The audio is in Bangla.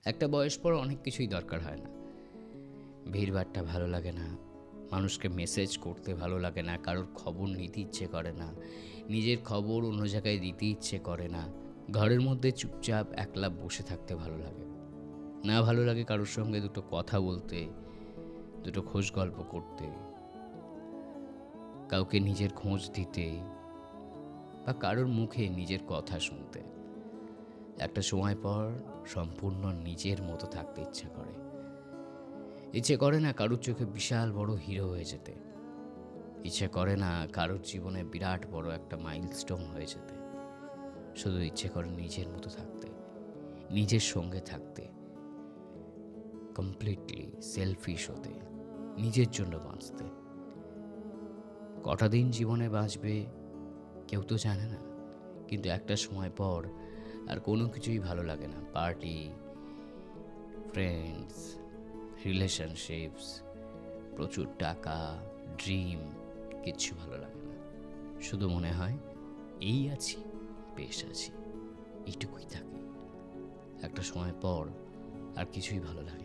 একটা বয়স পর অনেক কিছুই দরকার হয় না। ভিড়ভাট্টা ভালো লাগে না, মানুষকে মেসেজ করতে ভালো লাগে না, কারোর খবর নিতে ইচ্ছে করে না, নিজের খবর অন্য জায়গায় দিতে ইচ্ছে করে না। ঘরের মধ্যে চুপচাপ একলা বসে থাকতে ভালো লাগে। না ভালো লাগে কারোর সঙ্গে দুটো কথা বলতে, দুটো খোঁজ গল্প করতে, কাউকে নিজের খোঁজ দিতে, বা কারোর মুখে নিজের কথা শুনতে। একটা সময় পর সম্পূর্ণ নিজের মতো থাকতে ইচ্ছে করে। ইচ্ছে করে না কারোর চোখে বিশাল বড় হিরো হয়ে যেতে। ইচ্ছে করে না কারোর জীবনে বিরাট বড় একটা মাইলস্টোন হয়ে যেতে। শুধু ইচ্ছে করে নিজের মতো থাকতে, নিজের সঙ্গে থাকতে, কমপ্লিটলি সেলফিশ হতে, নিজের জন্য বাঁচতে। কটা দিন জীবনে বাঁচবে কেউ তো জানে না, কিন্তু একটা সময় পর আর কোনো কিছুই ভালো লাগে না। পার্টি, ফ্রেন্ডস, রিলেশনশিপস, প্রচুর টাকা, ড্রিম, কিচ্ছু ভালো লাগে না। শুধু মনে হয় এই আছি, বেশ আছি, এইটুকুই থাকি। একটা সময় পর আর কিছুই ভালো লাগে না।